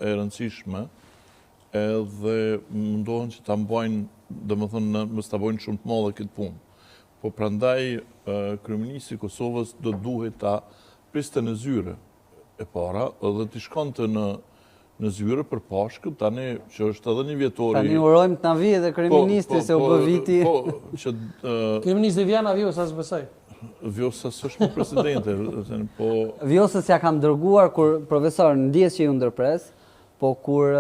e rëndësishme, edhe mundohen që ta mbajnë, domethënë mos ta bëjnë shumë të madhe këtë punë. Po prandaj kryeministri i Kosovës do duhet ta priste në zyre e para, edhe të shkonte në zyre për Pashkët, tani që është edhe një vjetori. Tani urojmë të na vijë edhe kryeministri se u bë viti. Kryeministri vjen a Vjosa s'besoj. Vjosa s'është më presidente, po Vjosës ja kam dërguar kur profesor ndjes që ju ndërpres, po kur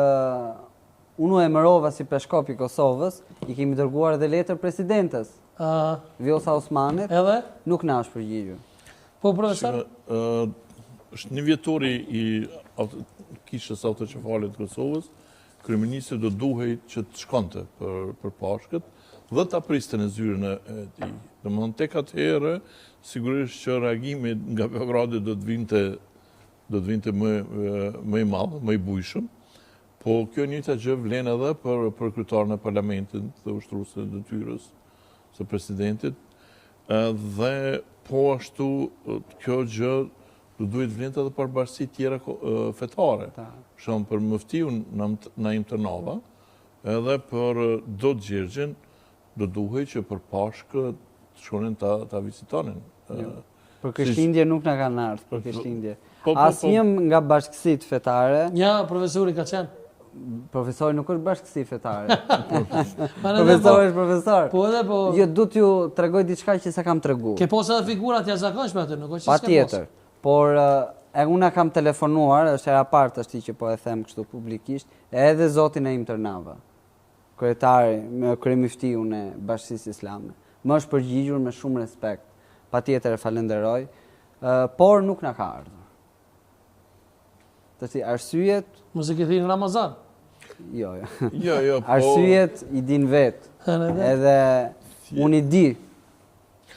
unë emërova si peshkop i Kosovës, i kemi dërguar edhe letër presidentes. Vjosa Osmanit, edhe nuk na është përgjigjur. Po profesor, është një vjetori i kishës autoqefale të Kosovës, kryeministri do duhej që të shkonte për Pashkët dhe ta priste në zyrën e tij. Domethënë tek atëherë sigurisht që reagimi nga Beogradi do të vinte më i madh, më i bujshëm. Po kjo njëjta gjë vlen edhe për kryetarin e parlamentit dhe ushtruesin e detyrës së presidentit, dhe po ashtu kjo gjë do duhet vlente edhe për bashkësi tjera fetare. Shumë për mëftiun Naim Tërnava, edhe për Dot Gjergjin do duhet që për Pashkë të shkonin ta vizitonin. Për Krishtlindje nuk na kanë ardhur, për Krishtlindje. Asnjë nga bashkësitë fetare. Ja, profesori ka qenë. Profesori nuk është bashkësi fetare. Profesori është profesor. Po edhe po. Jo, du t'ju tregoj diçka që s'e kam treguar. Ke posë edhe figurat jashtëzakonshme aty, nuk është që Patjetër. Por unë kam telefonuar, është era partë është që po e them kështu publikisht, edhe zotin Naim Tërnava, kryetari, kryemiftiun e Bashkisë Islame. Më është përgjigjur me shumë respekt. Patjetër e falenderoj, por nuk na ka ardhur. Të arsyet... Mos e ke thënë Ramazan? Jo. Jo, po... Arsyet i din vetë, edhe unë i di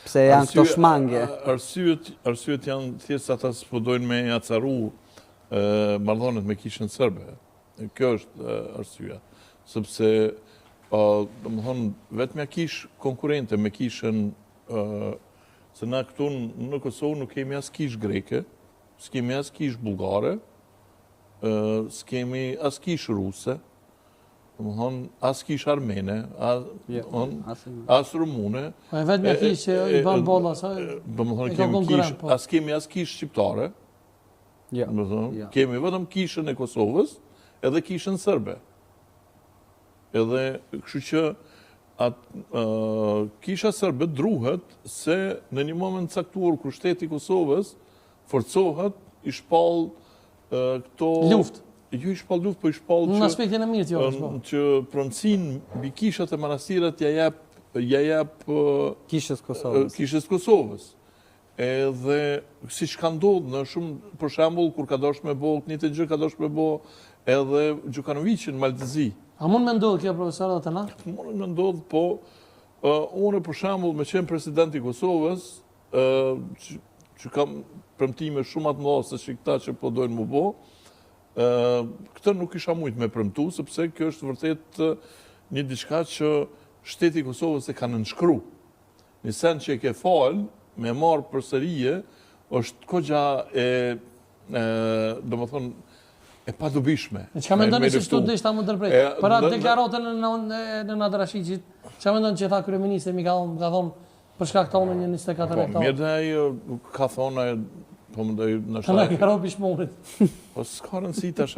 pse janë këto shmangje. Arsyet janë thjesht ata që podojnë me acaru marrëdhëniet me kishën serbe. Kjo është arsyeja. Sepse, domethënë, vetëm kish konkurrente me kishën, se na këtu në Kosovë nuk kemi as kish greke, s'kemi as kish bullgare, s'kemi as kish ruse, as kish armene, as rumune. Vetëm kish që i bën bolla sa. Kemi as kish shqiptare. Kemi vetëm kishën e Kosovës edhe kishën serbe. Edhe kështu që kisha serbe druhet se në një moment caktuar kur shteti i Kosovës forcohet i shpall këto luft. Jo i shpall luft, po i shpall në aspektin e mirë që pronësinë mbi kishat e manastirat ja jep kishës Kosovës. Kishës Kosovës. Edhe siç ka ndodhur në shumë, për shembull kur ka dashur me bë një gjë ka dashur me bë edhe Gjukanovićin Maltezi. A mund me ndodhë kjo profesor edhe të na? Mund me ndodhë, po unë për shembull me qenë presidenti i Kosovës, që kam premtime shumë atë mëdha se këta që po dojnë më bë, këtë nuk isha mujt me premtu, sepse kjo është vërtet një diçka që shteti i Kosovës e ka nënshkru. Në sen që e ke fal, me marë përsërije, është kogja domethënë e padobishme. Çka mendoni se studisht ta mund ndërpret? Para deklaratën në Nadrashicit, çka mendon që tha kryeministri mi ka thonë për shkak të onën 24 hektar? Mirë dhe ajo ka thonë, po mendoj nështë... Ta në karo pishmorit. Po s'ka rëndësi tash